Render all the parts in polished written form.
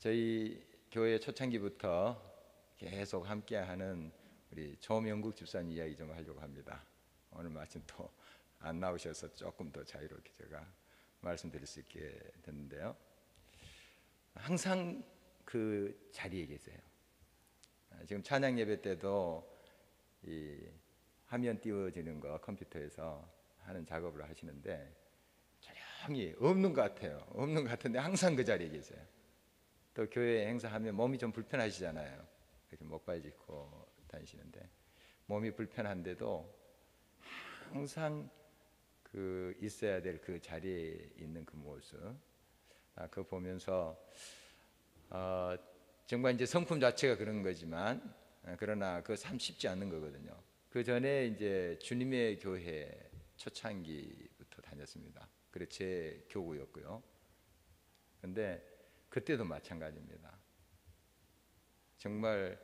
저희 교회 초창기부터 계속 함께하는 우리 조명국 집사님 이야기 좀 하려고 합니다. 오늘 마침 또 안 나오셔서 조금 더 자유롭게 제가 말씀드릴 수 있게 됐는데요. 항상 그 자리에 계세요. 지금 찬양 예배 때도 이 화면 띄워지는 거 컴퓨터에서 하는 작업을 하시는데 조용히 없는 것 같아요. 없는 것 같은데 항상 그 자리에 계세요. 또 교회 행사하면 몸이 좀 불편하시잖아요. 이렇게 목발 짚고 다니시는데 몸이 불편한데도 항상 그 있어야 될 그 자리에 있는 그 모습, 그거 보면서 정말 이제 성품 자체가 그런 거지만 그러나 그거 참 쉽지 않는 거거든요. 그 전에 이제 주님의 교회 초창기부터 다녔습니다. 그래 제 교구였고요. 근데 그때도 마찬가지입니다. 정말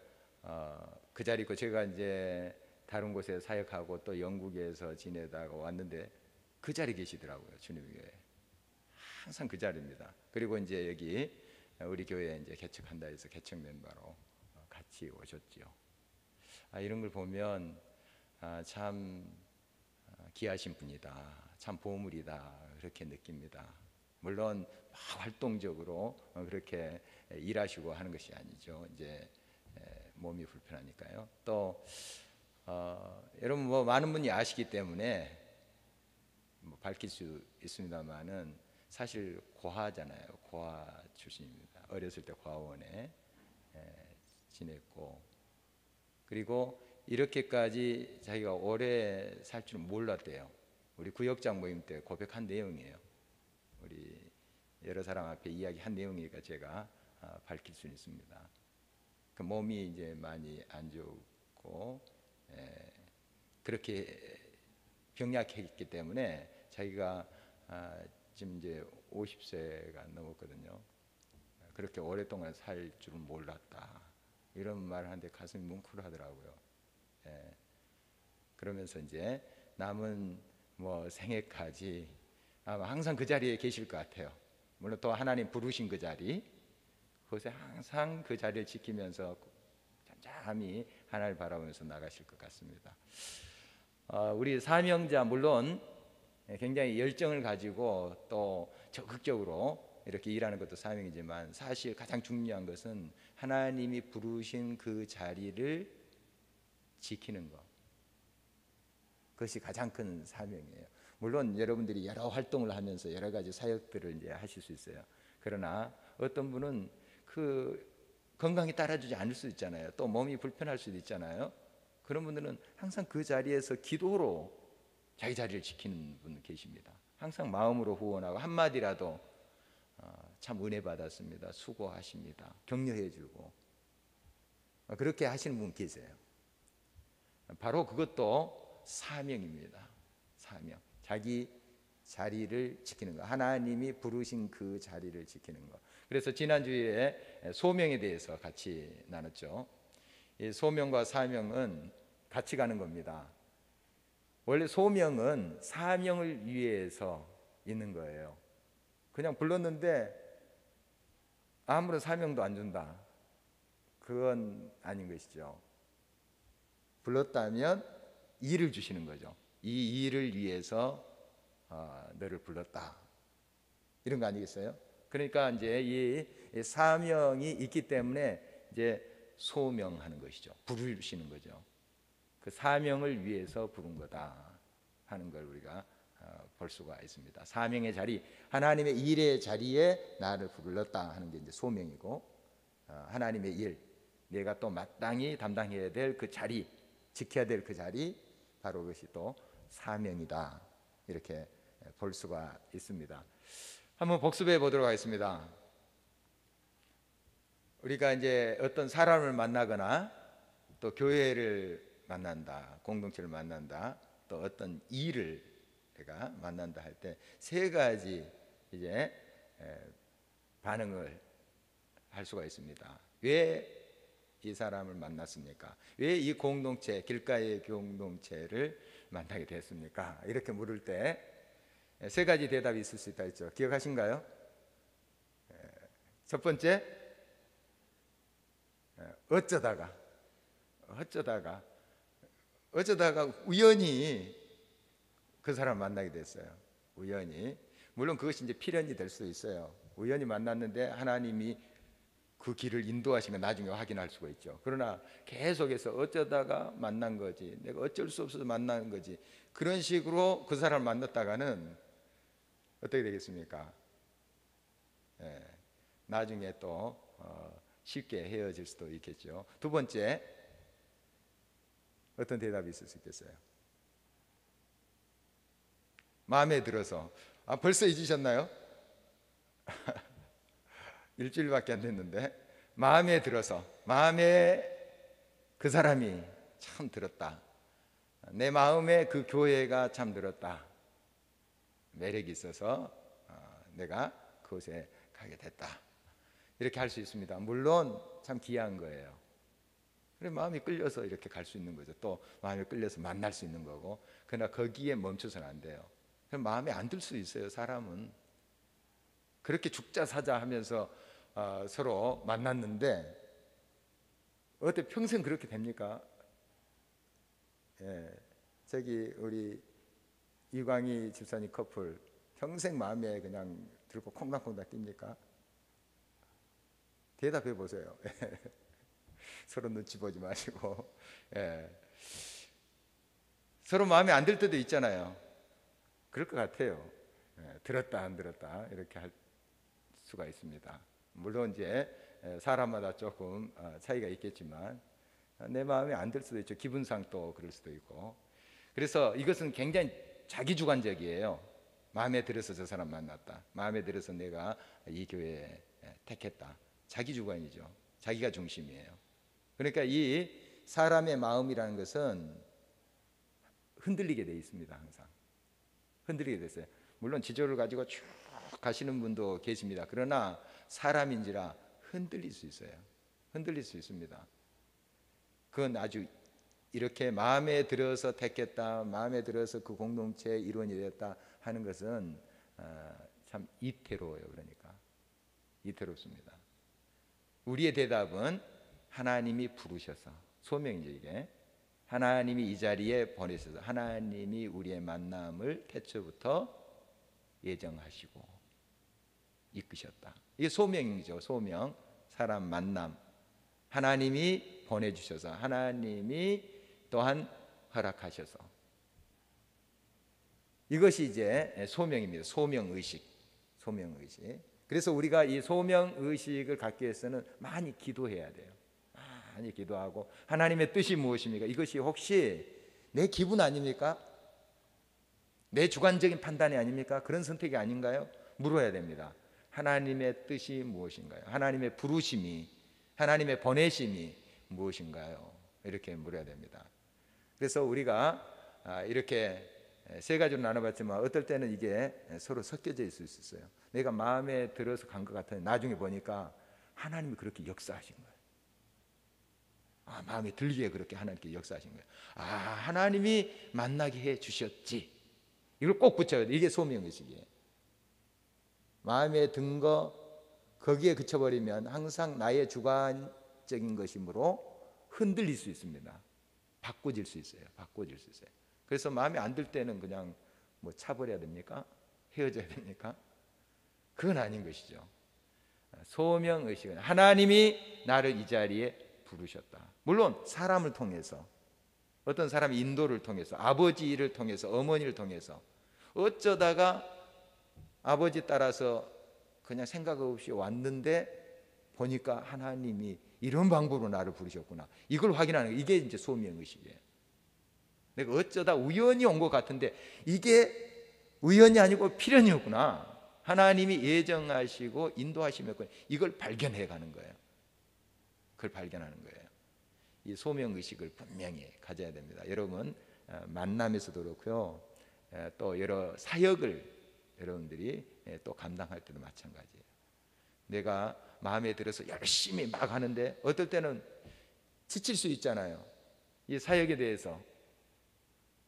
그 자리 있고 제가 이제 다른 곳에 사역하고 또 영국에서 지내다가 왔는데 그 자리에 계시더라고요. 주님의 교회 항상 그 자리입니다. 그리고 이제 여기 우리 교회에 이제 개척한다 해서 개척 멤버로 같이 오셨죠. 이런 걸 보면 참 귀하신 분이다, 참 보물이다 그렇게 느낍니다. 물론 활동적으로 그렇게 일하시고 하는 것이 아니죠. 이제 몸이 불편하니까요. 또 여러분 뭐 많은 분이 아시기 때문에 뭐 밝힐 수 있습니다만은 사실 고아잖아요. 고아 출신입니다. 어렸을 때 고아원에 지냈고 그리고 이렇게까지 자기가 오래 살 줄은 몰랐대요. 우리 구역장 모임 때 고백한 내용이에요. 우리 여러 사람 앞에 이야기한 내용이니까 제가 밝힐 수 있습니다. 그 몸이 이제 많이 안 좋고 그렇게 병약했기 때문에 자기가 지금 이제 50세가 넘었거든요. 그렇게 오랫동안 살 줄은 몰랐다. 이런 말을 하는데 가슴이 뭉클하더라고요. 그러면서 이제 남은 뭐 생애까지 아마 항상 그 자리에 계실 것 같아요. 물론 또 하나님 부르신 그 자리, 그곳에 항상 그 자리를 지키면서 잠잠히 하나님을 바라보면서 나가실 것 같습니다. 우리 사명자 물론 굉장히 열정을 가지고 또 적극적으로 이렇게 일하는 것도 사명이지만 사실 가장 중요한 것은 하나님이 부르신 그 자리를 지키는 것, 그것이 가장 큰 사명이에요. 물론 여러분들이 여러 활동을 하면서 여러 가지 사역들을 이제 하실 수 있어요. 그러나 어떤 분은 그 건강이 따라주지 않을 수 있잖아요. 또 몸이 불편할 수도 있잖아요. 그런 분들은 항상 그 자리에서 기도로 자기 자리를 지키는 분 계십니다. 항상 마음으로 후원하고 한마디라도 참 은혜 받았습니다, 수고하십니다, 격려해주고 그렇게 하시는 분 계세요. 바로 그것도 사명입니다. 사명, 자기 자리를 지키는 것, 하나님이 부르신 그 자리를 지키는 것. 그래서 지난주에 소명에 대해서 같이 나눴죠. 이 소명과 사명은 같이 가는 겁니다. 원래 소명은 사명을 위해서 있는 거예요. 그냥 불렀는데 아무런 사명도 안 준다, 그건 아닌 것이죠. 불렀다면 일을 주시는 거죠. 이 일을 위해서 너를 불렀다, 이런 거 아니겠어요? 그러니까 이제 이 사명이 있기 때문에 이제 소명하는 것이죠. 부르시는 거죠. 그 사명을 위해서 부른 거다 하는 걸 우리가 볼 수가 있습니다. 사명의 자리, 하나님의 일의 자리에 나를 불렀다 하는 게 이제 소명이고, 하나님의 일, 내가 또 마땅히 담당해야 될 그 자리, 지켜야 될 그 자리, 바로 그것이 또 사명이다, 이렇게 볼 수가 있습니다. 한번 복습해 보도록 하겠습니다. 우리가 이제 어떤 사람을 만나거나 또 교회를 만난다, 공동체를 만난다, 또 어떤 일을 내가 만난다 할 때 세 가지 이제 반응을 할 수가 있습니다. 왜 이 사람을 만났습니까? 왜 이 공동체, 길가의 공동체를 만나게 됐습니까? 이렇게 물을 때 세 가지 대답이 있을 수 있다 했죠. 기억하신가요? 첫 번째, 어쩌다가 우연히 그 사람 만나게 됐어요. 우연히. 물론 그것이 이제 필연이 될 수도 있어요. 우연히 만났는데 하나님이 그 길을 인도하신 건 나중에 확인할 수가 있죠. 그러나 계속해서 어쩌다가 만난 거지, 내가 어쩔 수 없어서 만난 거지, 그런 식으로 그 사람을 만났다가는 어떻게 되겠습니까? 예, 나중에 또 쉽게 헤어질 수도 있겠죠. 두 번째, 어떤 대답이 있을 수 있겠어요? 마음에 들어서. 벌써 잊으셨나요? 일주일밖에 안 됐는데, 마음에 들어서, 마음에 그 사람이 참 들었다, 내 마음에 그 교회가 참 들었다, 매력이 있어서 내가 그곳에 가게 됐다, 이렇게 할 수 있습니다. 물론 참 귀한 거예요. 그래, 마음이 끌려서 이렇게 갈 수 있는 거죠. 또 마음이 끌려서 만날 수 있는 거고. 그러나 거기에 멈춰서는 안 돼요. 그럼 마음에 안 들 수 있어요. 사람은 그렇게 죽자 사자 하면서 서로 만났는데 어때, 평생 그렇게 됩니까? 예, 저기 우리 이광희 집사님 커플 평생 마음에 그냥 들고 콩닥콩닥 뜁니까? 대답해 보세요. 서로 눈치 보지 마시고. 예. 서로 마음에 안 들 때도 있잖아요. 그럴 것 같아요. 예, 들었다 안 들었다 이렇게 할 수가 있습니다. 물론 이제 사람마다 조금 차이가 있겠지만 내 마음에 안 들 수도 있죠. 기분상 또 그럴 수도 있고. 그래서 이것은 굉장히 자기주관적이에요. 마음에 들어서 저 사람 만났다, 마음에 들어서 내가 이 교회에 택했다. 자기주관이죠. 자기가 중심이에요. 그러니까 이 사람의 마음이라는 것은 흔들리게 돼 있습니다. 항상 흔들리게 됐어요. 물론 지조를 가지고 쭉 가시는 분도 계십니다. 그러나 사람인지라 흔들릴 수 있어요. 흔들릴 수 있습니다. 그건 아주 이렇게 마음에 들어서 택했다, 마음에 들어서 그 공동체의 일원이 되었다 하는 것은 참 이태로워요. 그러니까 이태롭습니다. 우리의 대답은 하나님이 부르셔서, 소명이죠 이게. 하나님이 이 자리에 보내셔서 하나님이 우리의 만남을 태초부터 예정하시고 이끄셨다. 이게 소명이죠. 소명, 사람 만남. 하나님이 보내주셔서, 하나님이 또한 허락하셔서, 이것이 이제 소명입니다. 소명의식, 소명의식. 그래서 우리가 이 소명의식을 갖기 위해서는 많이 기도해야 돼요. 많이 기도하고, 하나님의 뜻이 무엇입니까? 이것이 혹시 내 기분 아닙니까? 내 주관적인 판단이 아닙니까? 그런 선택이 아닌가요? 물어야 됩니다. 하나님의 뜻이 무엇인가요? 하나님의 부르심이, 하나님의 보내심이 무엇인가요? 이렇게 물어야 됩니다. 그래서 우리가 이렇게 세 가지로 나눠봤지만 어떨 때는 이게 서로 섞여져 있을 수 있어요. 내가 마음에 들어서 간 것 같은데 나중에 보니까 하나님이 그렇게 역사하신 거예요. 마음에 들기에 그렇게 하나님께 역사하신 거예요. 하나님이 만나게 해 주셨지. 이걸 꼭 붙여야 돼요. 이게 소명의식이에요. 마음에 든 거 거기에 그쳐버리면 항상 나의 주관적인 것이므로 흔들릴 수 있습니다. 바꿔질 수 있어요. 바꿔질 수 있어요. 그래서 마음에 안 들 때는 그냥 뭐 차버려야 됩니까? 헤어져야 됩니까? 그건 아닌 것이죠. 소명의식은 하나님이 나를 이 자리에 부르셨다. 물론 사람을 통해서, 어떤 사람의 인도를 통해서, 아버지를 통해서, 어머니를 통해서, 어쩌다가 아버지 따라서 그냥 생각 없이 왔는데 보니까 하나님이 이런 방법으로 나를 부르셨구나. 이걸 확인하는 거, 이게 이제 소명의식이에요. 내가 어쩌다 우연히 온 것 같은데 이게 우연이 아니고 필연이었구나. 하나님이 예정하시고 인도하시면 이걸 발견해 가는 거예요. 그걸 발견하는 거예요. 이 소명의식을 분명히 가져야 됩니다. 여러분 만남에서도 그렇고요, 또 여러 사역을 여러분들이 또 감당할 때도 마찬가지예요. 내가 마음에 들어서 열심히 막 하는데 어떨 때는 지칠 수 있잖아요. 이 사역에 대해서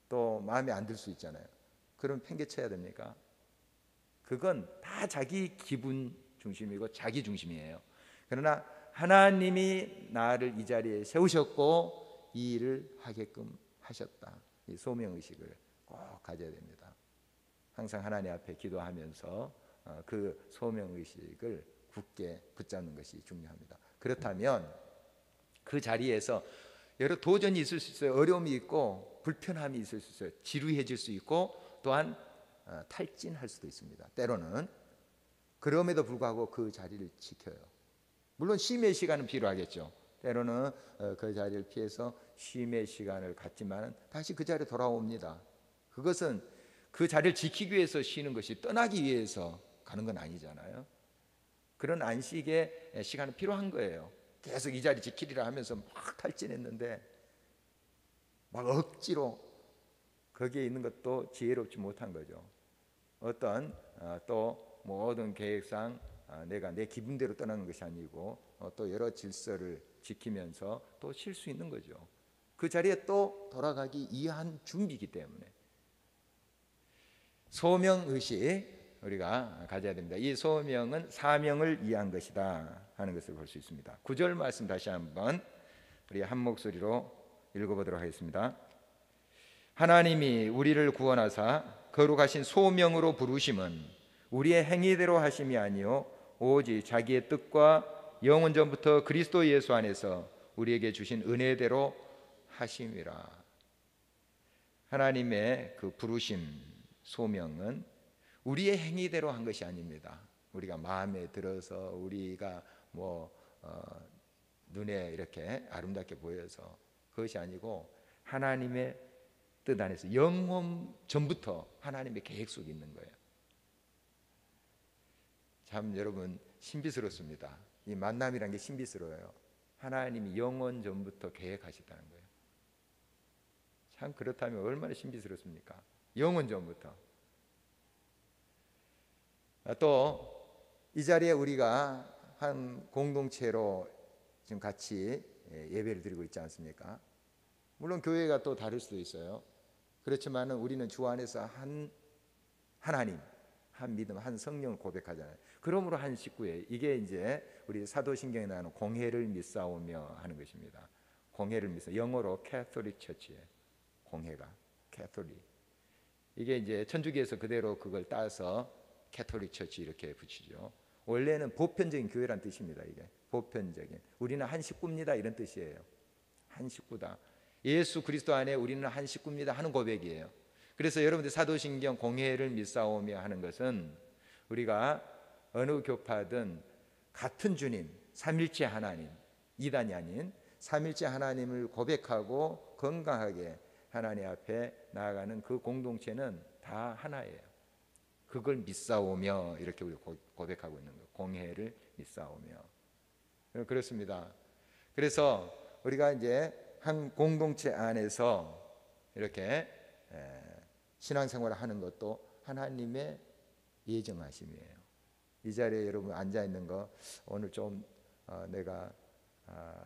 또 마음에 안 들 수 있잖아요. 그럼 팽개쳐야 됩니까? 그건 다 자기 기분 중심이고 자기 중심이에요. 그러나 하나님이 나를 이 자리에 세우셨고 이 일을 하게끔 하셨다. 이 소명의식을 꼭 가져야 됩니다. 항상 하나님 앞에 기도하면서 그 소명의식을 굳게 붙잡는 것이 중요합니다. 그렇다면 그 자리에서 여러 도전이 있을 수 있어요. 어려움이 있고 불편함이 있을 수 있어요. 지루해질 수 있고 또한 탈진할 수도 있습니다. 때로는. 그럼에도 불구하고 그 자리를 지켜요. 물론 쉼의 시간은 필요하겠죠. 때로는 그 자리를 피해서 쉼의 시간을 갖지만 다시 그 자리에 돌아옵니다. 그것은 그 자리를 지키기 위해서 쉬는 것이 떠나기 위해서 가는 건 아니잖아요. 그런 안식의 시간은 필요한 거예요. 계속 이 자리 지키리라 하면서 막 탈진했는데 막 억지로 거기에 있는 것도 지혜롭지 못한 거죠. 어떤 또 모든 계획상 내가 내 기분대로 떠나는 것이 아니고 또 여러 질서를 지키면서 또 쉴 수 있는 거죠. 그 자리에 또 돌아가기 위한 준비이기 때문에 소명의식 우리가 가져야 됩니다. 이 소명은 사명을 위한 것이다 하는 것을 볼 수 있습니다. 9절 말씀 다시 한번 우리 한 목소리로 읽어보도록 하겠습니다. 하나님이 우리를 구원하사 거룩하신 소명으로 부르심은 우리의 행위대로 하심이 아니요 오직 자기의 뜻과 영원 전부터 그리스도 예수 안에서 우리에게 주신 은혜대로 하심이라. 하나님의 그 부르심 소명은 우리의 행위대로 한 것이 아닙니다. 우리가 마음에 들어서 우리가 눈에 이렇게 아름답게 보여서 그것이 아니고 하나님의 뜻 안에서 영원 전부터 하나님의 계획 속에 있는 거예요. 참 여러분 신비스럽습니다. 이 만남이란 게 신비스러워요. 하나님이 영원 전부터 계획하셨다는 거예요. 참 그렇다면 얼마나 신비스럽습니까? 영원 전부터. 또 이 자리에 우리가 한 공동체로 지금 같이 예배를 드리고 있지 않습니까? 물론 교회가 또 다를 수도 있어요. 그렇지만 우리는 주 안에서 한 하나님, 한 믿음, 한 성령을 고백하잖아요. 그러므로 한 식구에 이게 이제 우리 사도신경에 나오는 공회를 믿사오며 하는 것입니다. 공회를 믿사 영어로 캐톨릭 처치예요. 공회가 캐톨릭. 이게 이제 천주교에서 그대로 그걸 따서 캐톨릭 처치 이렇게 붙이죠. 원래는 보편적인 교회란 뜻입니다. 이게 보편적인 우리는 한 식구입니다 이런 뜻이에요. 한 식구다. 예수 그리스도 안에 우리는 한 식구입니다 하는 고백이에요. 그래서 여러분들 사도신경 공회를 믿사오며 하는 것은 우리가 어느 교파든 같은 주님 삼일째 하나님, 이단이 아닌 삼일째 하나님을 고백하고 건강하게 하나님 앞에 나아가는 그 공동체는 다 하나예요. 그걸 믿사오며 이렇게 우리 고백하고 있는 거예요. 공회를 믿사오며. 그렇습니다. 그래서 우리가 이제 한 공동체 안에서 이렇게 신앙생활을 하는 것도 하나님의 예정하심이에요. 이 자리에 여러분 앉아 있는 거 오늘 좀 내가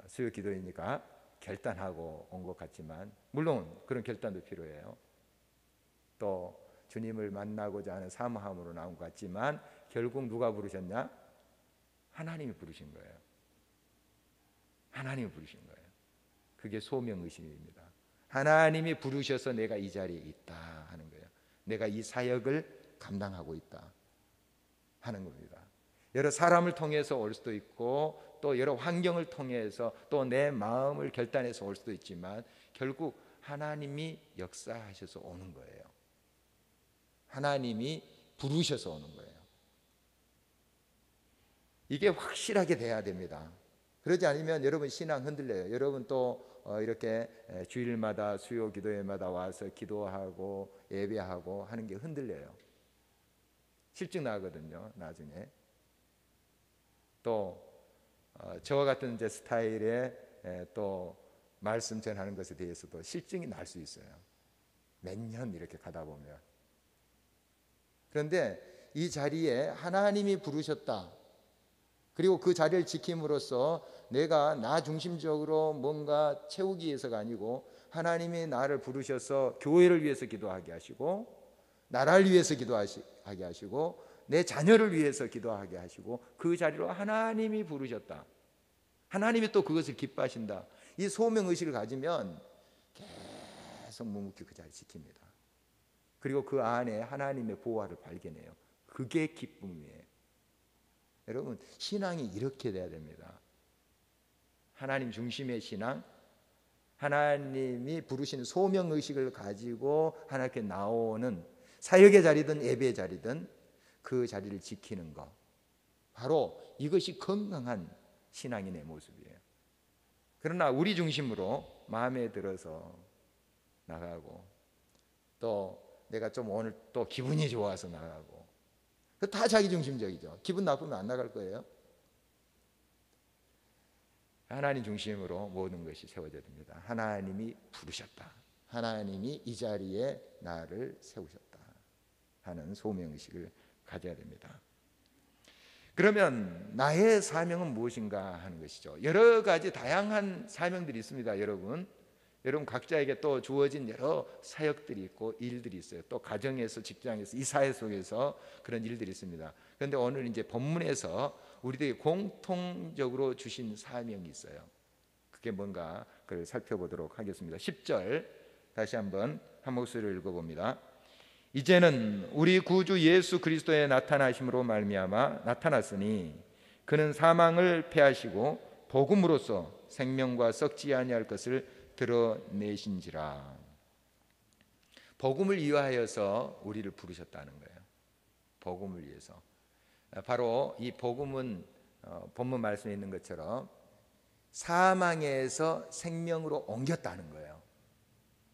수요 기도이니까 결단하고 온 것 같지만 물론 그런 결단도 필요해요. 또 주님을 만나고자 하는 사모함으로 나온 것 같지만 결국 누가 부르셨냐? 하나님이 부르신 거예요. 하나님이 부르신 거예요. 그게 소명의식입니다. 하나님이 부르셔서 내가 이 자리에 있다 하는 거예요. 내가 이 사역을 감당하고 있다 하는 겁니다. 여러 사람을 통해서 올 수도 있고 또 여러 환경을 통해서 또 내 마음을 결단해서 올 수도 있지만 결국 하나님이 역사하셔서 오는 거예요. 하나님이 부르셔서 오는 거예요. 이게 확실하게 돼야 됩니다. 그러지 않으면 여러분 신앙 흔들려요. 여러분 또 이렇게 주일마다 수요 기도회마다 와서 기도하고 예배하고 하는 게 흔들려요. 실증 나거든요. 나중에 또 저와 같은 이제 스타일의 또 말씀 전하는 것에 대해서도 실증이 날 수 있어요. 몇 년 이렇게 가다 보면. 그런데 이 자리에 하나님이 부르셨다. 그리고 그 자리를 지킴으로써 내가 나 중심적으로 뭔가 채우기 위해서가 아니고 하나님이 나를 부르셔서 교회를 위해서 기도하게 하시고 나라를 위해서 기도하게 하시고 내 자녀를 위해서 기도하게 하시고 그 자리로 하나님이 부르셨다. 하나님이 또 그것을 기뻐하신다. 이 소명의식을 가지면 계속 묵묵히 그 자리를 지킵니다. 그리고 그 안에 하나님의 보화를 발견해요. 그게 기쁨이에요. 여러분, 신앙이 이렇게 돼야 됩니다. 하나님 중심의 신앙, 하나님이 부르시는 소명의식을 가지고 하나님께 나오는 사역의 자리든 예배의 자리든 그 자리를 지키는 것, 바로 이것이 건강한 신앙인의 모습이에요. 그러나 우리 중심으로 마음에 들어서 나가고, 또 내가 좀 오늘 또 기분이 좋아서 나가고, 다 자기 중심적이죠. 기분 나쁘면 안 나갈 거예요. 하나님 중심으로 모든 것이 세워져야 됩니다. 하나님이 부르셨다, 하나님이 이 자리에 나를 세우셨다 하는 소명의식을 가져야 됩니다. 그러면 나의 사명은 무엇인가 하는 것이죠. 여러 가지 다양한 사명들이 있습니다. 여러분 각자에게 또 주어진 여러 사역들이 있고 일들이 있어요. 또 가정에서, 직장에서, 이 사회 속에서 그런 일들이 있습니다. 그런데 오늘 이제 본문에서 우리들이 공통적으로 주신 사명이 있어요. 그게 뭔가 그걸 살펴보도록 하겠습니다. 10절 다시 한번 한 목소리를 읽어봅니다. 이제는 우리 구주 예수 그리스도의 나타나심으로 말미암아 나타났으니 그는 사망을 패하시고 복음으로써 생명과 썩지 아니할 것을 드러내신지라. 복음을 위하여서 우리를 부르셨다는 거예요. 복음을 위해서. 바로 이 복음은 본문 말씀에 있는 것처럼 사망에서 생명으로 옮겼다는 거예요.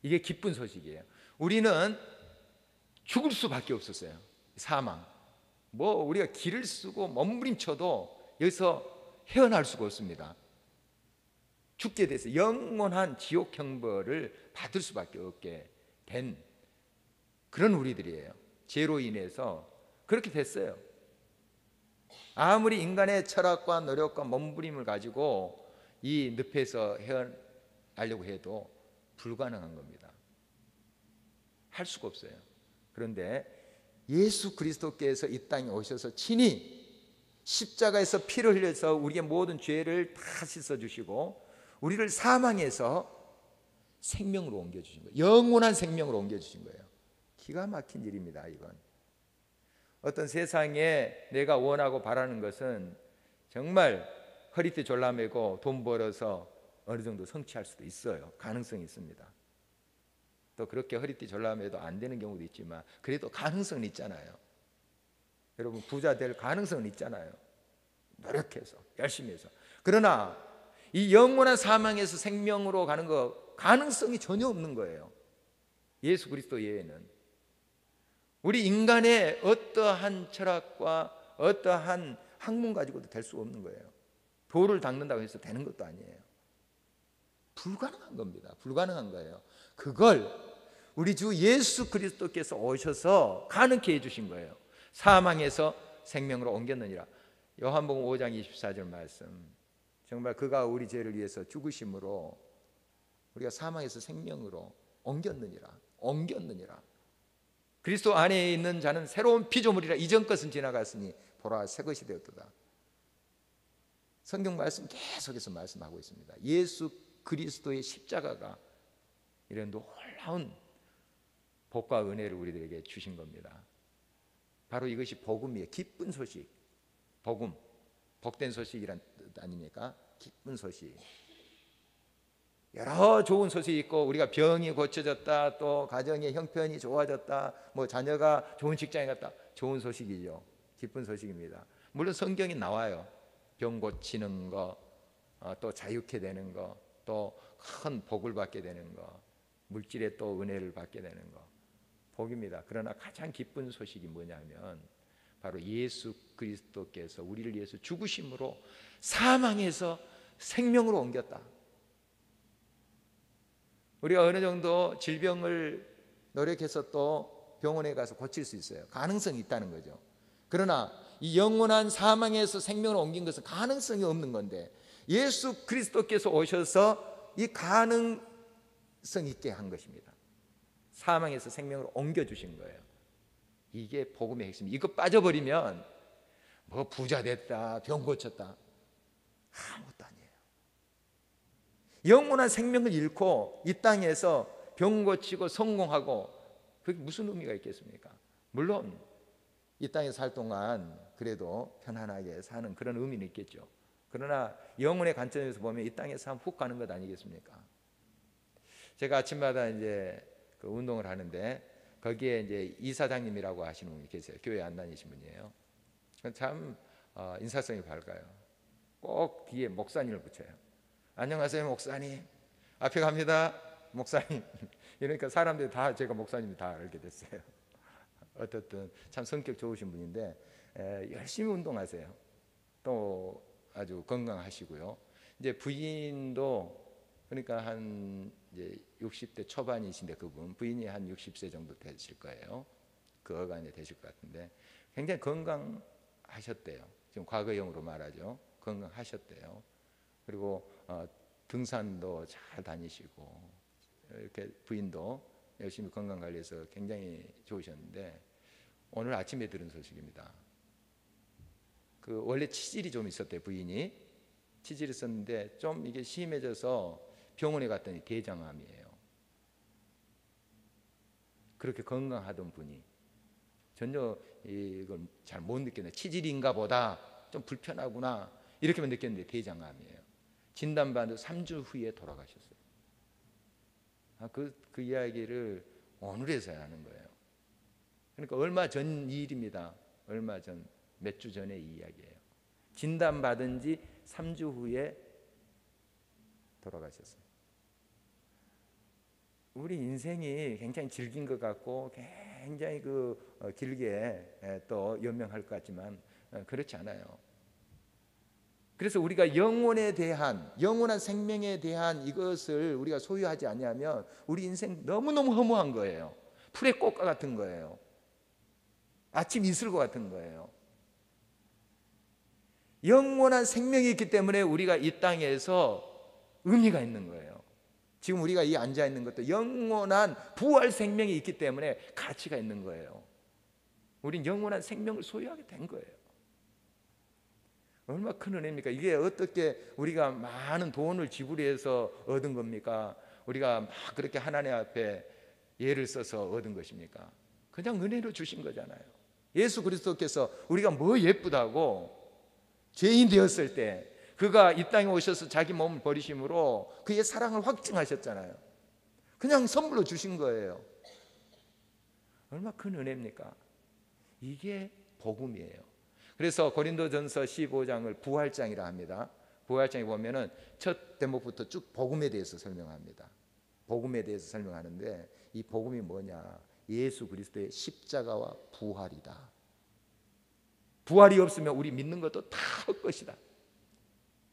이게 기쁜 소식이에요. 우리는 죽을 수밖에 없었어요. 사망. 우리가 길을 쓰고 몸부림쳐도 여기서 헤어날 수가 없습니다. 죽게 돼서 영원한 지옥 형벌을 받을 수밖에 없게 된 그런 우리들이에요. 죄로 인해서 그렇게 됐어요. 아무리 인간의 철학과 노력과 몸부림을 가지고 이 늪에서 헤어나려고 해도 불가능한 겁니다. 할 수가 없어요. 그런데 예수 그리스도께서 이 땅에 오셔서 친히 십자가에서 피를 흘려서 우리의 모든 죄를 다 씻어주시고 우리를 사망에서 생명으로 옮겨주신 거예요. 영원한 생명으로 옮겨주신 거예요. 기가 막힌 일입니다. 이건 어떤 세상에 내가 원하고 바라는 것은 정말 허리띠 졸라매고 돈 벌어서 어느 정도 성취할 수도 있어요. 가능성이 있습니다. 또 그렇게 허리띠 졸라매도 안 되는 경우도 있지만 그래도 가능성은 있잖아요. 여러분 부자 될 가능성은 있잖아요. 노력해서 열심히 해서. 그러나 이 영원한 사망에서 생명으로 가는 거 가능성이 전혀 없는 거예요. 예수 그리스도 외에는. 우리 인간의 어떠한 철학과 어떠한 학문 가지고도 될 수 없는 거예요. 돌을 닦는다고 해서 되는 것도 아니에요. 불가능한 겁니다. 불가능한 거예요. 그걸 우리 주 예수 그리스도께서 오셔서 가능케 해주신 거예요. 사망에서 생명으로 옮겼느니라. 요한복음 5장 24절 말씀. 정말 그가 우리 죄를 위해서 죽으심으로 우리가 사망에서 생명으로 옮겼느니라. 그리스도 안에 있는 자는 새로운 피조물이라. 이전 것은 지나갔으니 보라 새 것이 되었도다. 성경 말씀 계속해서 말씀하고 있습니다. 예수 그리스도의 십자가가 이런 놀라운 복과 은혜를 우리들에게 주신 겁니다. 바로 이것이 복음이에요. 기쁜 소식. 복음, 복된 소식이란 뜻 아닙니까? 기쁜 소식. 여러 좋은 소식이 있고 우리가 병이 고쳐졌다, 또 가정의 형편이 좋아졌다, 자녀가 좋은 직장에 갔다. 좋은 소식이죠. 기쁜 소식입니다. 물론 성경이 나와요. 병 고치는 거, 또 자유케 되는 거, 또 큰 복을 받게 되는 거, 물질의 또 은혜를 받게 되는 거, 복입니다. 그러나 가장 기쁜 소식이 뭐냐면 바로 예수 그리스도께서 우리를 위해서 죽으심으로 사망에서 생명으로 옮겼다. 우리가 어느 정도 질병을 노력해서 또 병원에 가서 고칠 수 있어요. 가능성이 있다는 거죠. 그러나 이 영원한 사망에서 생명을 옮긴 것은 가능성이 없는 건데 예수 그리스도께서 오셔서 이 가능성 있게 한 것입니다. 사망에서 생명을 옮겨주신 거예요. 이게 복음의 핵심입니다. 이거 빠져버리면 부자 됐다, 병 고쳤다, 아무것도 아니에요. 영원한 생명을 잃고 이 땅에서 병 고치고 성공하고 그게 무슨 의미가 있겠습니까? 물론 이 땅에 살 동안 그래도 편안하게 사는 그런 의미는 있겠죠. 그러나 영혼의 관점에서 보면 이 땅에 삶 훅 가는 것 아니겠습니까? 제가 아침마다 이제 그 운동을 하는데 거기에 이제 이사장님이라고 하시는 분이 계세요. 교회 안 다니신 분이에요. 참 인사성이 밝아요. 꼭 뒤에 목사님을 붙여요. 안녕하세요 목사님. 앞에 갑니다 목사님. 이러니까 사람들이 다 제가 목사님이 다 알게 됐어요. 어떻든 참 성격 좋으신 분인데 열심히 운동하세요. 또 아주 건강하시고요. 이제 부인도 그러니까 한 이제 60대 초반이신데 그분 부인이 한 60세 정도 되실 거예요. 그 어간에 되실 것 같은데 굉장히 건강하셨대요. 지금 과거형으로 말하죠. 건강하셨대요. 그리고 등산도 잘 다니시고 이렇게 부인도 열심히 건강 관리해서 굉장히 좋으셨는데 오늘 아침에 들은 소식입니다. 그 원래 치질이 좀 있었대요. 부인이 치질이 있었는데 좀 이게 심해져서 병원에 갔더니 대장암이에요. 그렇게 건강하던 분이 전혀 이걸 잘 못 느꼈는데 치질인가 보다 좀 불편하구나 이렇게만 느꼈는데 대장암이에요. 진단받은 3주 후에 돌아가셨어요. 그 이야기를 오늘에서야 하는 거예요. 그러니까 얼마 전 일입니다. 얼마 전, 몇 주 전의 이야기예요. 진단받은 지 3주 후에 돌아가셨어요. 우리 인생이 굉장히 질긴 것 같고 굉장히 길게 또 연명할 것 같지만 그렇지 않아요. 그래서 우리가 영혼에 대한 영원한 생명에 대한 이것을 우리가 소유하지 아니하면 우리 인생 너무너무 허무한 거예요. 풀의 꽃과 같은 거예요. 아침 이슬과 같은 거예요. 영원한 생명이 있기 때문에 우리가 이 땅에서 의미가 있는 거예요. 지금 우리가 이 앉아 있는 것도 영원한 부활 생명이 있기 때문에 가치가 있는 거예요. 우린 영원한 생명을 소유하게 된 거예요. 얼마나 큰 은혜입니까? 이게 어떻게 우리가 많은 돈을 지불해서 얻은 겁니까? 우리가 막 그렇게 하나님 앞에 예를 써서 얻은 것입니까? 그냥 은혜로 주신 거잖아요. 예수 그리스도께서 우리가 뭐 예쁘다고 죄인 되었을 때 그가 이 땅에 오셔서 자기 몸을 버리심으로 그의 사랑을 확증하셨잖아요. 그냥 선물로 주신 거예요. 얼마나 큰 은혜입니까? 이게 복음이에요. 그래서 고린도전서 15장을 부활장이라 합니다. 부활장에 보면은 첫 대목부터 쭉 복음에 대해서 설명합니다. 복음에 대해서 설명하는데 이 복음이 뭐냐? 예수 그리스도의 십자가와 부활이다. 부활이 없으면 우리 믿는 것도 다 헛것이다.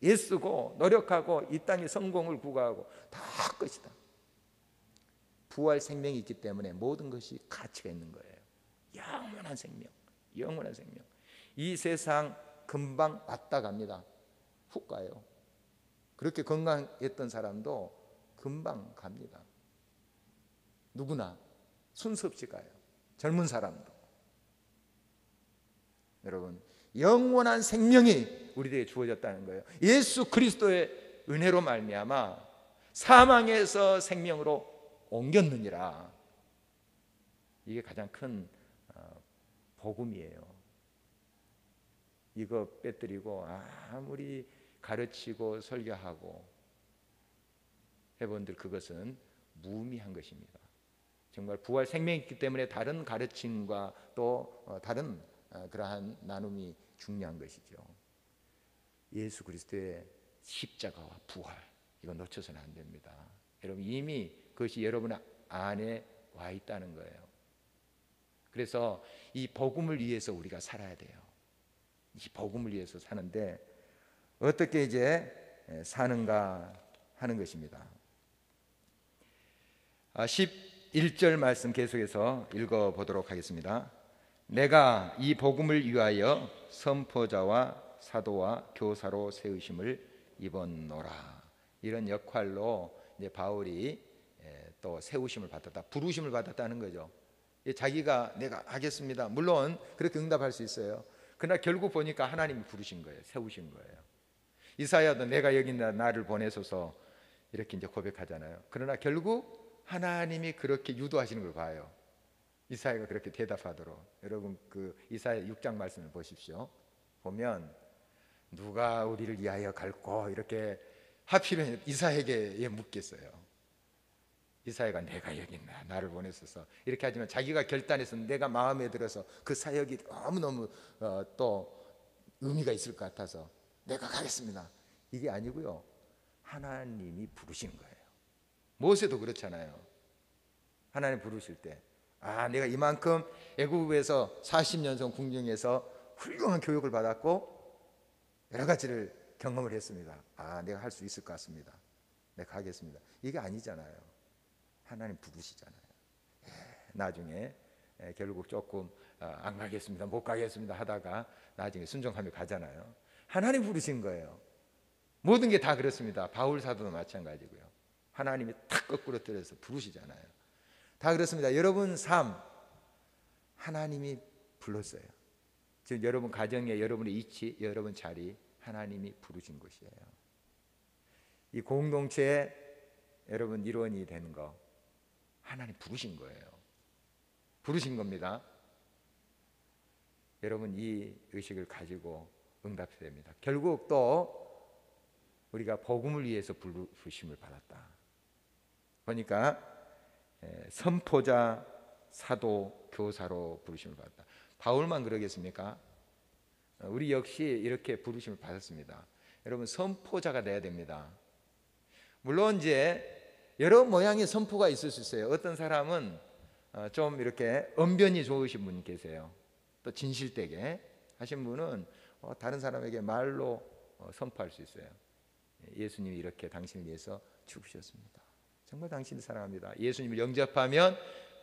애쓰고 노력하고 이 땅의 성공을 구가하고 다 헛것이다. 부활 생명이 있기 때문에 모든 것이 가치가 있는 거예요. 영원한 생명, 영원한 생명. 이 세상 금방 왔다 갑니다. 훅 가요. 그렇게 건강했던 사람도 금방 갑니다. 누구나 순서 없이 가요. 젊은 사람도. 여러분, 영원한 생명이 우리에게 주어졌다는 거예요. 예수 그리스도의 은혜로 말미암아 사망에서 생명으로 옮겼느니라. 이게 가장 큰 복음이에요. 이거 빼뜨리고 아무리 가르치고 설교하고 해본들 그것은 무의미한 것입니다. 정말 부활 생명이 있기 때문에 다른 가르침과 또 다른 그러한 나눔이 중요한 것이죠. 예수 그리스도의 십자가와 부활, 이거 놓쳐서는 안 됩니다. 여러분, 이미 그것이 여러분 안에 와 있다는 거예요. 그래서 이 복음을 위해서 우리가 살아야 돼요. 이 복음을 위해서 사는데 어떻게 이제 사는가 하는 것입니다. 11절 말씀 계속해서 읽어보도록 하겠습니다. 내가 이 복음을 위하여 선포자와 사도와 교사로 세우심을 입었노라. 이런 역할로 이제 바울이 또 세우심을 받았다, 부르심을 받았다는 거죠. 자기가 내가 하겠습니다. 물론 그렇게 응답할 수 있어요. 그러나 결국 보니까 하나님이 부르신 거예요. 세우신 거예요. 이사야도 내가 여기 나를 보내소서 이렇게 이제 고백하잖아요. 그러나 결국 하나님이 그렇게 유도하시는 걸 봐요. 이사야가 그렇게 대답하도록. 여러분 그 이사야 6장 말씀을 보십시오. 보면 누가 우리를 위하여 갈고 이렇게 하필은 이사야에게 묻겠어요. 이사야가 내가 여기 있나 나를 보냈어서 이렇게 하지만 자기가 결단해서 내가 마음에 들어서 그 사역이 너무너무 또 의미가 있을 것 같아서 내가 가겠습니다. 이게 아니고요. 하나님이 부르신 거예요. 모세도 그렇잖아요. 하나님 부르실 때 내가 이만큼 애국에서 40년성 궁정에서 훌륭한 교육을 받았고 여러 가지를 경험을 했습니다. 내가 할 수 있을 것 같습니다. 내가 가겠습니다. 이게 아니잖아요. 하나님 부르시잖아요. 나중에 결국 조금 안 가겠습니다, 못 가겠습니다 하다가 나중에 순종하며 가잖아요. 하나님 부르신 거예요. 모든 게 다 그렇습니다. 바울 사도도 마찬가지고요. 하나님이 탁 거꾸로 들여서 부르시잖아요. 다 그렇습니다. 여러분 삶 하나님이 불렀어요. 지금 여러분 가정에 여러분의 위치, 여러분 자리 하나님이 부르신 것이에요. 이 공동체에 여러분 일원이 되는 거 하나님 부르신 거예요. 부르신 겁니다. 여러분 이 의식을 가지고 응답해야 됩니다. 결국 또 우리가 복음을 위해서 부르심을 받았다. 보니까 선포자, 사도, 교사로 부르심을 받았다. 바울만 그러겠습니까? 우리 역시 이렇게 부르심을 받았습니다. 여러분 선포자가 돼야 됩니다. 물론 이제 여러 모양의 선포가 있을 수 있어요. 어떤 사람은 좀 이렇게 언변이 좋으신 분 계세요. 또 진실되게 하신 분은 다른 사람에게 말로 선포할 수 있어요. 예수님이 이렇게 당신을 위해서 죽으셨습니다. 정말 당신을 사랑합니다. 예수님을 영접하면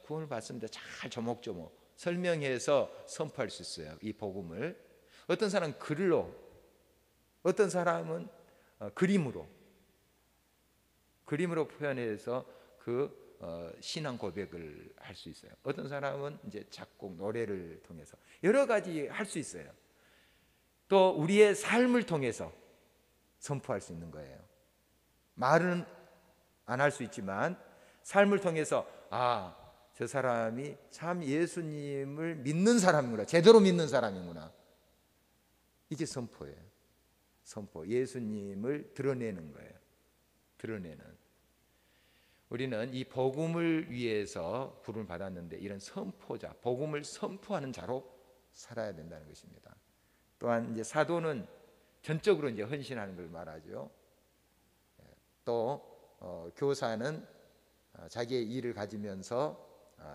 구원을 받습니다. 잘 조목조목 설명해서 선포할 수 있어요. 이 복음을. 어떤 사람은 글로, 어떤 사람은 그림으로 표현해서 그 신앙 고백을 할 수 있어요. 어떤 사람은 이제 작곡, 노래를 통해서 여러 가지 할 수 있어요. 또 우리의 삶을 통해서 선포할 수 있는 거예요. 말은 안 할 수 있지만 삶을 통해서 저 사람이 참 예수님을 믿는 사람이구나, 제대로 믿는 사람이구나. 이게 선포예요. 선포, 예수님을 드러내는 거예요. 드러내는. 우리는 이 복음을 위해서 부름을 받았는데 이런 선포자, 복음을 선포하는 자로 살아야 된다는 것입니다. 또한 이제 사도는 전적으로 이제 헌신하는 걸 말하죠. 또 교사는 자기의 일을 가지면서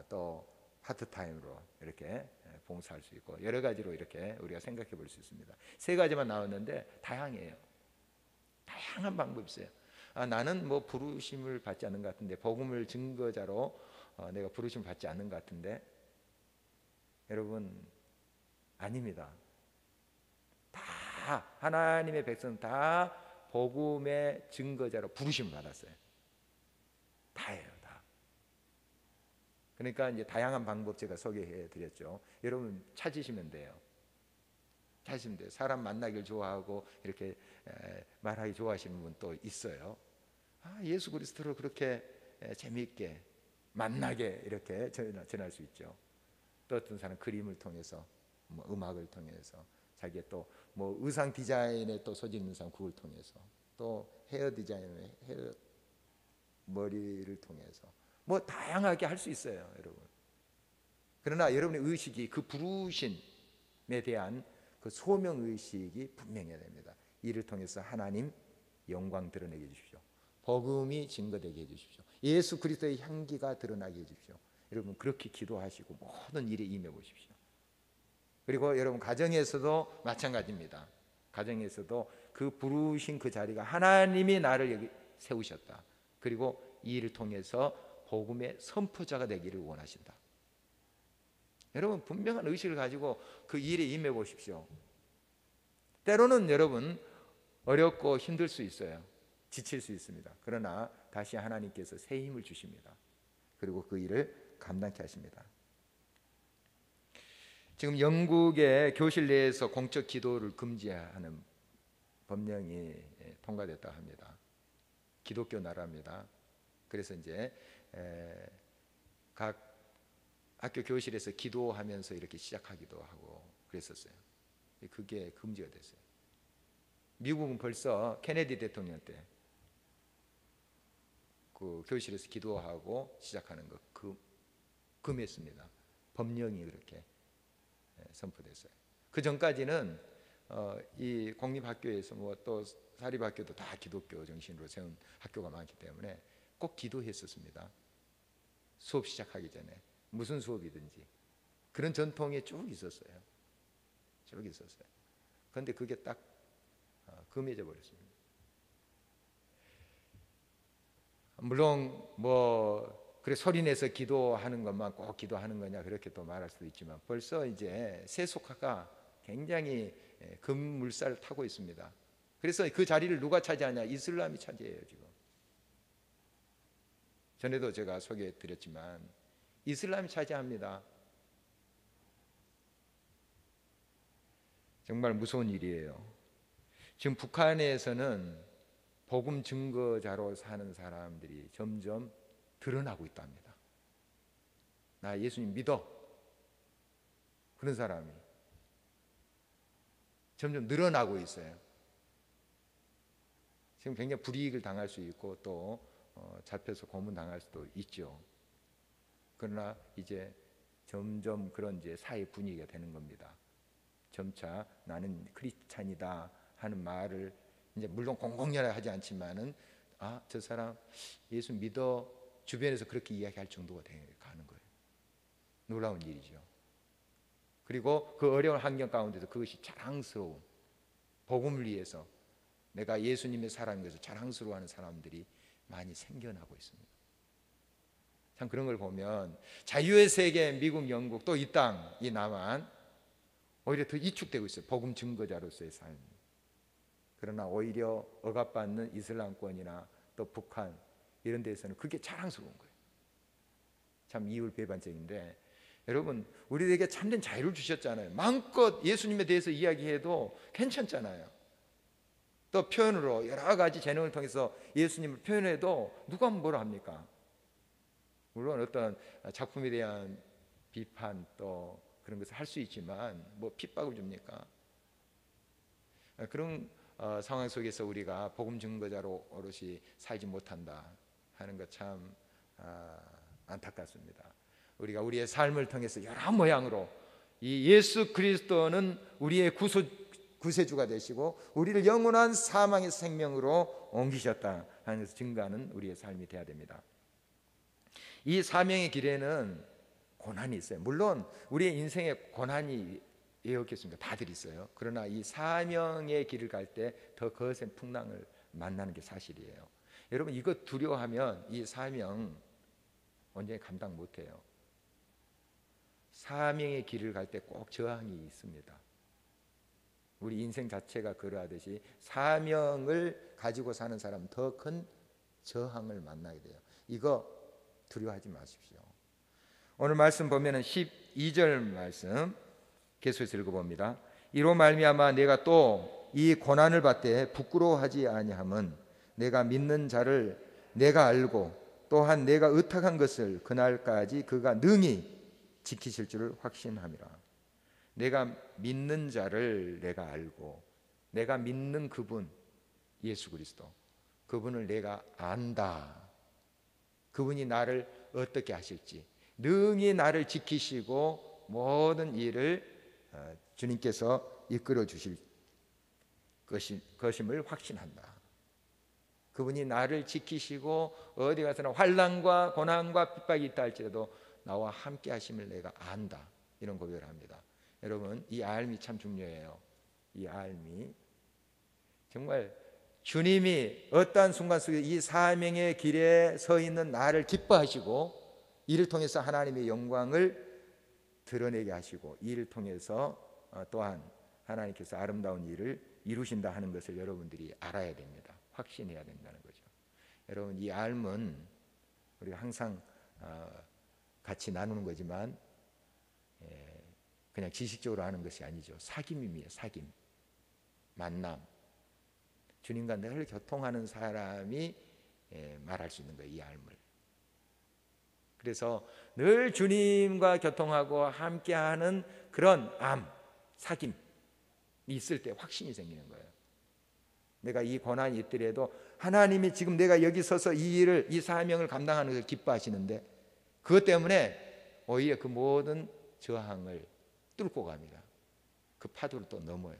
또 파트타임으로 이렇게 봉사할 수 있고 여러 가지로 이렇게 우리가 생각해 볼 수 있습니다. 세 가지만 나왔는데 다양해요. 다양한 방법이 있어요. 나는 뭐 부르심을 받지 않는 것 같은데, 복음을 증거자로 내가 부르심을 받지 않는 것 같은데, 여러분 아닙니다. 다 하나님의 백성 다 복음의 증거자로 부르심을 받았어요. 다예요, 다. 그러니까 이제 다양한 방법 제가 소개해 드렸죠. 여러분 찾으시면 돼요. 찾으시면 돼요. 사람 만나기를 좋아하고 이렇게 말하기 좋아하시는 분 또 있어요. 예수 그리스도를 그렇게 재미있게 만나게 이렇게 전할 수 있죠. 또 어떤 사람 그림을 통해서, 뭐 음악을 통해서, 자기의 또 뭐 의상 디자인에 또 소질 있는 사람 그걸 통해서, 또 헤어 디자인에 헤어 머리를 통해서 뭐 다양하게 할 수 있어요, 여러분. 그러나 여러분의 의식이 그 부르심에 대한 그 소명 의식이 분명해야 됩니다. 이를 통해서 하나님 영광 드러내게 해주십시오. 복음이 증거되게 해주십시오. 예수 그리스도의 향기가 드러나게 해주십시오. 여러분 그렇게 기도하시고 모든 일에 임해 보십시오. 그리고 여러분 가정에서도 마찬가지입니다. 가정에서도 그 부르신 그 자리가 하나님이 나를 여기 세우셨다. 그리고 이 일을 통해서 복음의 선포자가 되기를 원하신다. 여러분 분명한 의식을 가지고 그 일에 임해 보십시오. 때로는 여러분 어렵고 힘들 수 있어요. 지칠 수 있습니다. 그러나 다시 하나님께서 새 힘을 주십니다. 그리고 그 일을 감당케 하십니다. 지금 영국의 교실 내에서 공적 기도를 금지하는 법령이 통과됐다 합니다. 기독교 나라입니다. 그래서 이제 각 학교 교실에서 기도하면서 이렇게 시작하기도 하고 그랬었어요. 그게 금지가 됐어요. 미국은 벌써 케네디 대통령 때 그 교실에서 기도하고 시작하는 거 금했습니다. 법령이 그렇게 선포됐어요. 그 전까지는 이 공립학교에서 뭐 또 사립학교도 다 기독교 정신으로 세운 학교가 많기 때문에 꼭 기도했었습니다. 수업 시작하기 전에 무슨 수업이든지 그런 전통이 쭉 있었어요. 쭉 있었어요. 그런데 그게 딱 금해져 버렸습니다. 물론 뭐 그래 소리내서 기도하는 것만 꼭 기도하는 거냐 그렇게 또 말할 수도 있지만 벌써 이제 세속화가 굉장히 급물살을 타고 있습니다. 그래서 그 자리를 누가 차지하냐? 이슬람이 차지해요. 지금 전에도 제가 소개해 드렸지만 이슬람이 차지합니다. 정말 무서운 일이에요. 지금 북한에서는 복음 증거자로 사는 사람들이 점점 드러나고 있답니다. 나 예수님 믿어. 그런 사람이 점점 늘어나고 있어요. 지금 굉장히 불이익을 당할 수 있고 또 잡혀서 고문당할 수도 있죠. 그러나 이제 점점 그런 이제 사회 분위기가 되는 겁니다. 점차 나는 크리스찬이다 하는 말을 이제 물론 공공연하게 하지 않지만은 저 사람 예수 믿어 주변에서 그렇게 이야기할 정도가 가는 거예요. 놀라운 일이죠. 그리고 그 어려운 환경 가운데서 그것이 자랑스러운 복음을 위해서 내가 예수님의 사람인 것을 자랑스러워하는 사람들이 많이 생겨나고 있습니다. 참 그런 걸 보면 자유의 세계 미국, 영국 또 이 땅, 이 남한 오히려 더 이축되고 있어요. 복음 증거자로서의 삶. 그러나 오히려 억압받는 이슬람권이나 또 북한 이런 데서는 그게 자랑스러운 거예요. 참 이율배반적인데 여러분 우리에게 참된 자유를 주셨잖아요. 마음껏 예수님에 대해서 이야기해도 괜찮잖아요. 또 표현으로 여러 가지 재능을 통해서 예수님을 표현해도 누가 뭐라 합니까? 물론 어떤 작품에 대한 비판 또 그런 것을 할 수 있지만 뭐 핍박을 줍니까? 그런 상황 속에서 우리가 복음 증거자로 오롯이 살지 못한다 하는 것 참 안타깝습니다. 우리가 우리의 삶을 통해서 여러 모양으로 이 예수 그리스도는 우리의 구세주가 되시고 우리를 영원한 사망의 생명으로 옮기셨다 하는 것을 증거하는 우리의 삶이 되어야 됩니다. 이 사명의 길에는 고난이 있어요. 물론 우리의 인생에 고난이 왜 없겠습니까? 다들 있어요. 그러나 이 사명의 길을 갈 때 더 거센 풍랑을 만나는 게 사실이에요. 여러분 이거 두려워하면 이 사명 온전히 감당 못해요. 사명의 길을 갈 때 꼭 저항이 있습니다. 우리 인생 자체가 그러하듯이 사명을 가지고 사는 사람은 더 큰 저항을 만나게 돼요. 이거 두려워하지 마십시오. 오늘 말씀 보면은 12절 말씀 계속해서 읽어봅니다. 이로 말미암아 내가 또 이 고난을 받되 부끄러워하지 아니함은 내가 믿는 자를 내가 알고 또한 내가 의탁한 것을 그날까지 그가 능히 지키실 줄을 확신함이라. 내가 믿는 자를 내가 알고 내가 믿는 그분 예수 그리스도 그분을 내가 안다. 그분이 나를 어떻게 하실지 능히 나를 지키시고 모든 일을 주님께서 이끌어 주실 것임을 확신한다. 그분이 나를 지키시고 어디 가서나 환난과 고난과 핍박이 있다 할지라도 나와 함께 하심을 내가 안다. 이런 고백을 합니다. 여러분 이 알미 참 중요해요. 이 알미 정말 주님이 어떠한 순간 속에 이 사명의 길에 서 있는 나를 기뻐하시고 이를 통해서 하나님의 영광을 드러내게 하시고 이를 통해서 또한 하나님께서 아름다운 일을 이루신다 하는 것을 여러분들이 알아야 됩니다. 확신해야 된다는 거죠. 여러분 이 알은 우리가 항상 같이 나누는 거지만 그냥 지식적으로 하는 것이 아니죠. 사귐입니다. 사귐, 만남. 주님과 늘 교통하는 사람이 말할 수 있는 거예요, 이 삶을. 그래서 늘 주님과 교통하고 함께하는 그런 사귐이 있을 때 확신이 생기는 거예요. 내가 이 고난이 있더라도 하나님이 지금 내가 여기 서서 이 일을, 이 사명을 감당하는 것을 기뻐하시는데, 그것 때문에 오히려 그 모든 저항을 뚫고 갑니다. 그 파도를 또 넘어요.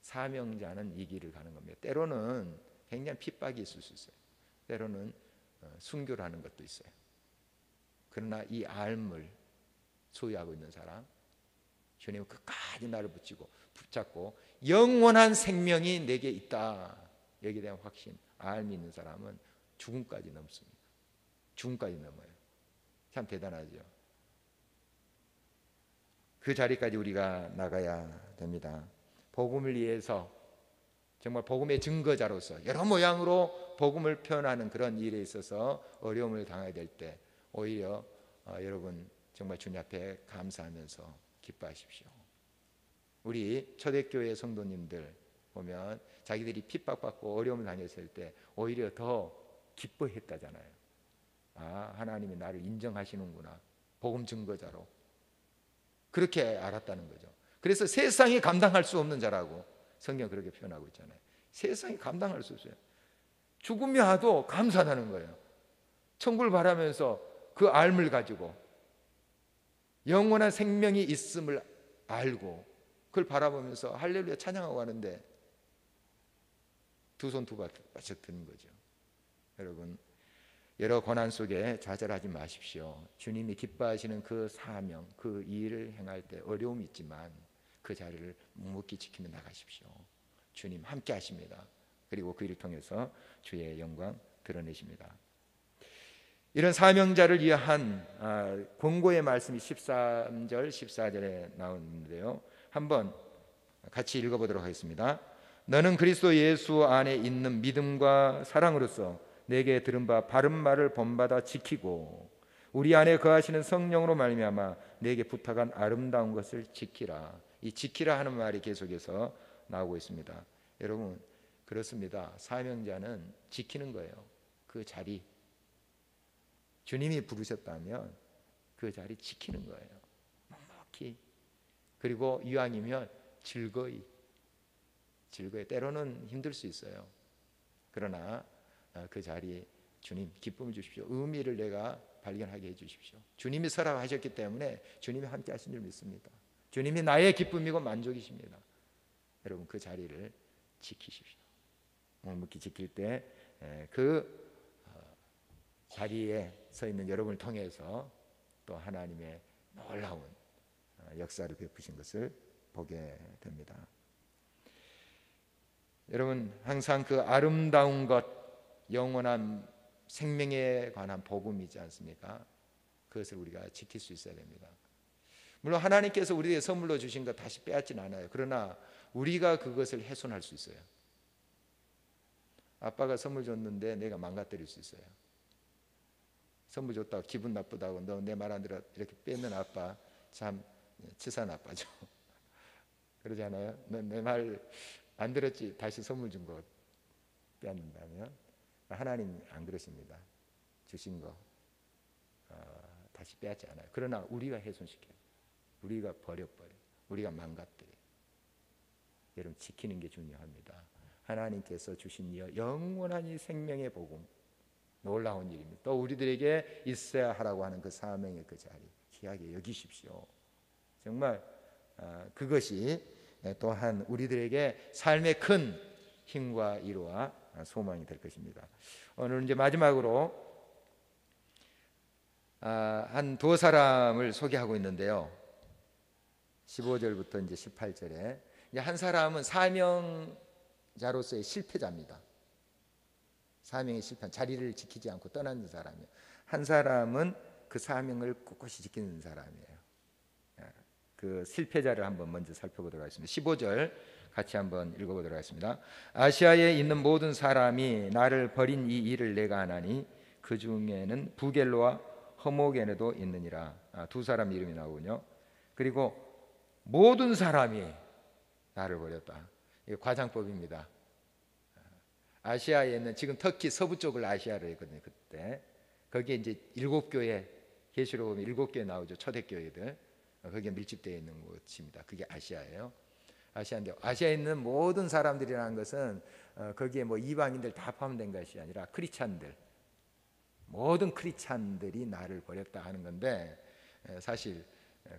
사명자는 이 길을 가는 겁니다. 때로는 굉장히 핍박이 있을 수 있어요. 때로는 순교라는 것도 있어요. 그러나 이 삶을 소유하고 있는 사람, 주님은 끝까지 나를 붙잡고 영원한 생명이 내게 있다, 여기에 대한 확신, 삶이 있는 사람은 죽음까지 넘습니다. 죽음까지 넘어요. 참 대단하죠. 그 자리까지 우리가 나가야 됩니다. 복음을 위해서 정말 복음의 증거자로서 여러 모양으로 복음을 표현하는 그런 일에 있어서 어려움을 당하게 될 때 오히려 여러분 정말 주님 앞에 감사하면서 기뻐하십시오. 우리 초대교회 성도님들 보면 자기들이 핍박받고 어려움을 당했을 때 오히려 더 기뻐했다잖아요. 하나님이 나를 인정하시는구나, 복음 증거자로. 그렇게 알았다는 거죠. 그래서 세상이 감당할 수 없는 자라고 성경 그렇게 표현하고 있잖아요. 세상이 감당할 수 없어요. 죽음이 와도 감사하다는 거예요. 천국을 바라면서 그 삶을 가지고 영원한 생명이 있음을 알고 그걸 바라보면서 할렐루야 찬양하고 하는데 두 손 두 바짝 드는 거죠. 여러분, 여러 고난 속에 좌절하지 마십시오. 주님이 기뻐하시는 그 사명, 그 일을 행할 때 어려움이 있지만 그 자리를 묵묵히 지키며 나가십시오. 주님 함께 하십니다. 그리고 그 일을 통해서 주의 영광 드러내십니다. 이런 사명자를 위한 권고의 말씀이 13절, 14절에 나오는데요, 한번 같이 읽어보도록 하겠습니다. 너는 그리스도 예수 안에 있는 믿음과 사랑으로서 내게 들은 바 바른 말을 본받아 지키고 우리 안에 거하시는 성령으로 말미암아 내게 부탁한 아름다운 것을 지키라. 이 지키라 하는 말이 계속해서 나오고 있습니다. 여러분, 그렇습니다. 사명자는 지키는 거예요. 그 자리, 주님이 부르셨다면 그 자리 지키는 거예요. 넉넉히. 그리고 이왕이면 즐거이. 때로는 힘들 수 있어요. 그러나 그 자리에 주님 기쁨을 주십시오. 의미를 내가 발견하게 해주십시오. 주님이 서랍하셨기 때문에 주님이 함께 하신 줄 믿습니다. 주님이 나의 기쁨이고 만족이십니다. 여러분, 그 자리를 지키십시오. 묵묵히 지킬 때 그 자리에 서 있는 여러분을 통해서 또 하나님의 놀라운 역사를 베푸신 것을 보게 됩니다. 여러분, 항상 그 아름다운 것, 영원한 생명에 관한 복음이지 않습니까? 그것을 우리가 지킬 수 있어야 됩니다. 물론 하나님께서 우리에게 선물로 주신 것 다시 빼앗지는 않아요. 그러나 우리가 그것을 훼손할 수 있어요. 아빠가 선물 줬는데 내가 망가뜨릴 수 있어요. 선물 줬다고 기분 나쁘다고 너 내 말 안 들어 이렇게 뺏는 아빠 참 치사한 아빠죠. 그러지 않아요? 너 내 말 안 들었지 다시 선물 준 거 빼앗는다면? 하나님 안 그러십니다. 주신 거 다시 빼앗지 않아요. 그러나 우리가 훼손시켜요. 우리가 버려버려요. 우리가 망가뜨려요. 여러분, 지키는 게 중요합니다. 하나님께서 주신 영원한 이 생명의 복음, 놀라운 일입니다. 또 우리들에게 있어야 하라고 하는 그 사명의 그 자리 귀하게 여기십시오. 정말 그것이 또한 우리들에게 삶의 큰 힘과 위로와 소망이 될 것입니다. 오늘 이제 마지막으로 한 두 사람을 소개하고 있는데요. 15절부터 이제 18절에 한 사람은 사명자로서의 실패자입니다. 사명의 실패한 자리를 지키지 않고 떠나는 사람이에요. 한 사람은 그 사명을 꿋꿋이 지키는 사람이에요. 그 실패자를 한번 먼저 살펴보도록 하겠습니다. 15절 같이 한번 읽어보도록 하겠습니다. 아시아에 있는 모든 사람이 나를 버린 이 일을 내가 하나니 그 중에는 부겔로와 허모게네도 있느니라. 두 사람 이름이 나오군요. 그리고 모든 사람이 나를 버렸다. 이게 과장법입니다. 아시아에 있는 지금 터키 서부 쪽을 아시아로 했거든요. 그때 거기에 이제 7교회, 계시록 보면 7교회 나오죠. 초대교회들. 거기에 밀집되어 있는 곳입니다. 그게 아시아예요. 아시아인데, 아시아에 있는 모든 사람들이라는 것은 거기에 뭐 이방인들 다 포함된 것이 아니라 크리스찬들, 모든 크리스찬들이 나를 버렸다 하는 건데, 사실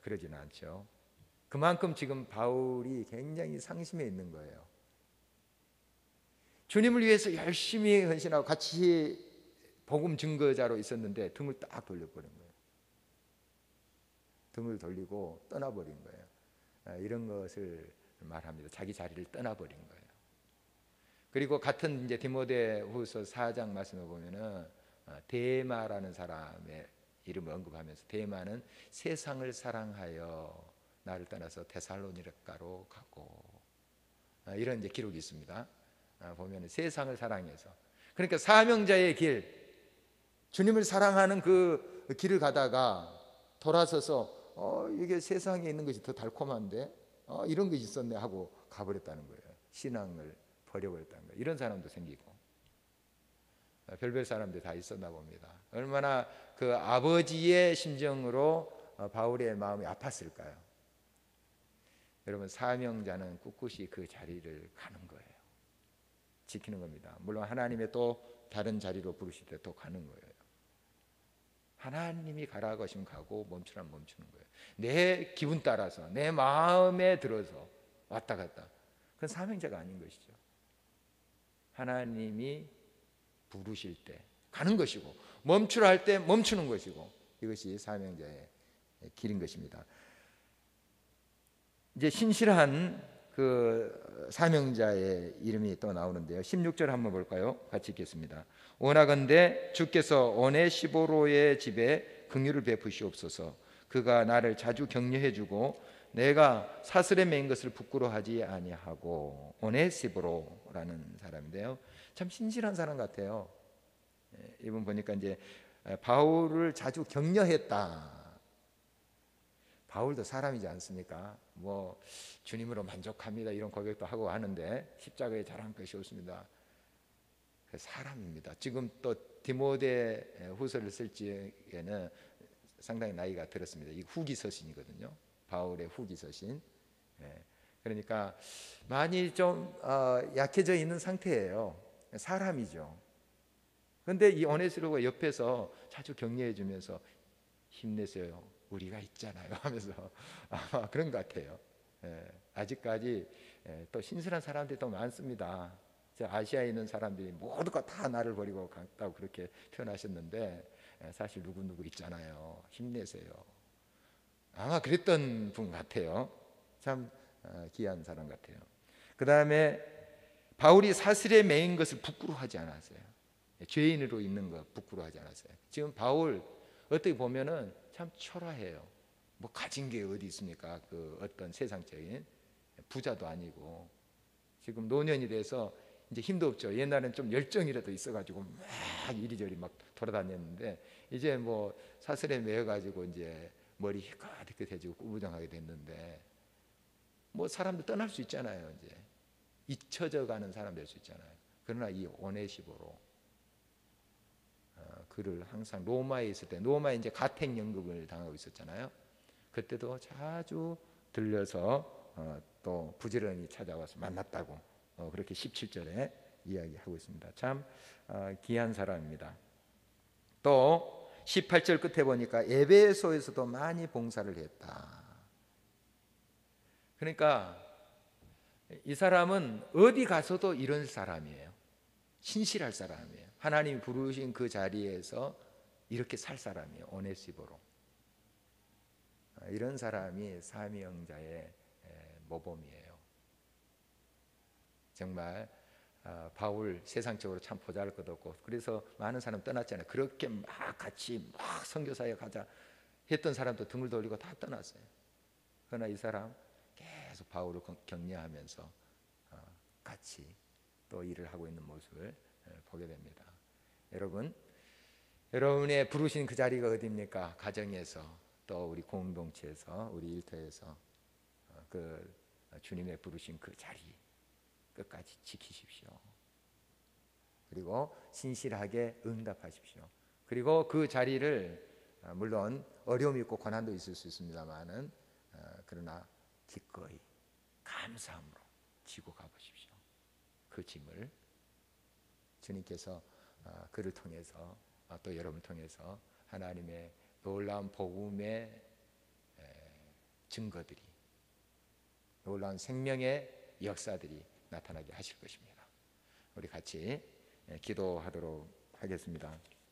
그러지는 않죠. 그만큼 지금 바울이 굉장히 상심해 있는 거예요. 주님을 위해서 열심히 헌신하고 같이 복음 증거자로 있었는데 등을 딱 돌려버린 거예요. 등을 돌리고 떠나버린 거예요. 이런 것을 말합니다. 자기 자리를 떠나버린 거예요. 그리고 같은 이제 디모데후서 4장 말씀을 보면은 데마라는 사람의 이름을 언급하면서, 데마는 세상을 사랑하여 나를 떠나서 데살로니가로 가고, 이런 이제 기록이 있습니다. 보면은 세상을 사랑해서, 그러니까 사명자의 길, 주님을 사랑하는 그 길을 가다가 돌아서서 이게 세상에 있는 것이 더 달콤한데 이런 것이 있었네 하고 가버렸다는 거예요. 신앙을 버려버렸다는 거예요. 이런 사람도 생기고, 별별 사람들 다 있었나 봅니다. 얼마나 그 아버지의 심정으로 바울의 마음이 아팠을까요? 여러분, 사명자는 꿋꿋이 그 자리를 가는 거예요. 지키는 겁니다. 물론 하나님의 또 다른 자리로 부르실 때 또 가는 거예요. 하나님이 가라고 하시면 가고 멈추라면 멈추는 거예요. 내 기분 따라서, 내 마음에 들어서 왔다 갔다, 그건 사명자가 아닌 것이죠. 하나님이 부르실 때 가는 것이고, 멈추라 할 때 멈추는 것이고, 이것이 사명자의 길인 것입니다. 이제 신실한 그 사명자의 이름이 또 나오는데요. 16절 한번 볼까요? 같이 읽겠습니다. 원하건대 주께서 오네시보로의 집에 긍휼을 베푸시옵소서. 그가 나를 자주 격려해 주고 내가 사슬에 매인 것을 부끄러워하지 아니하고. 오네시보로라는 사람인데요, 참 신실한 사람 같아요. 이분 보니까 이제 바울을 자주 격려했다. 바울도 사람이지 않습니까? 뭐 주님으로 만족합니다 이런 고백도 하고 하는데 십자가에 잘한 것이 없습니다. 사람입니다. 지금 또 디모데 후서를 쓸 적에는 상당히 나이가 들었습니다. 이 후기 서신이거든요. 바울의 후기 서신. 그러니까 많이 좀 약해져 있는 상태예요. 사람이죠. 그런데 이 오네시로가 옆에서 자주 격려해 주면서 힘내세요, 우리가 있잖아요 하면서 그런 것 같아요. 아직까지 또 신실한 사람들이 또 많습니다. 아시아에 있는 사람들이 모두가 다 나를 버리고 갔다고 그렇게 표현하셨는데, 사실 누구누구 있잖아요, 힘내세요. 아마 그랬던 분 같아요. 참 귀한 사람 같아요. 그 다음에 바울이 사슬에 매인 것을 부끄러워하지 않았어요. 죄인으로 있는 것 부끄러워하지 않았어요. 지금 바울 어떻게 보면은 참 초라해요. 뭐 가진 게 어디 있습니까? 그 어떤 세상적인 부자도 아니고, 지금 노년이 돼서 이제 힘도 없죠. 옛날엔 좀 열정이라도 있어가지고 막 이리저리 막 돌아다녔는데, 이제 뭐 사슬에 매여가지고 이제 머리 희끗희끗해지고 꾸부정하게 됐는데, 뭐 사람도 떠날 수 있잖아요. 이제 잊혀져 가는 사람 될 수 있잖아요. 그러나 이 오네시보로 그를 항상 로마에 있을 때, 로마에 이제 가택연금을 당하고 있었잖아요. 그때도 자주 들려서 또 부지런히 찾아와서 만났다고 그렇게 17절에 이야기하고 있습니다. 참 귀한 사람입니다. 또 18절 끝에 보니까 에베소에서도 많이 봉사를 했다. 그러니까 이 사람은 어디 가서도 이런 사람이에요. 신실할 사람이에요. 하나님이 부르신 그 자리에서 이렇게 살 사람이에요. 오네시보로. 이런 사람이 사명자의 모범이에요. 정말 바울 세상적으로 참 보잘것없고, 그래서 많은 사람 떠났잖아요. 그렇게 막 같이 막 선교사에 가자 했던 사람도 등을 돌리고 다 떠났어요. 그러나 이 사람 계속 바울을 격려하면서 같이 또 일을 하고 있는 모습을 보게 됩니다. 여러분의 부르신 그 자리가 어디입니까? 가정에서, 또 우리 공동체에서, 우리 일터에서 그 주님의 부르신 그 자리 끝까지 지키십시오. 그리고 신실하게 응답하십시오. 그리고 그 자리를 물론 어려움이 있고 고난도 있을 수 있습니다만은 그러나 기꺼이 감사함으로 지고 가보십시오. 그 짐을 주님께서 그를 통해서 또 여러분을 통해서 하나님의 놀라운 복음의 증거들이, 놀라운 생명의 역사들이 나타나게 하실 것입니다. 우리 같이 기도하도록 하겠습니다.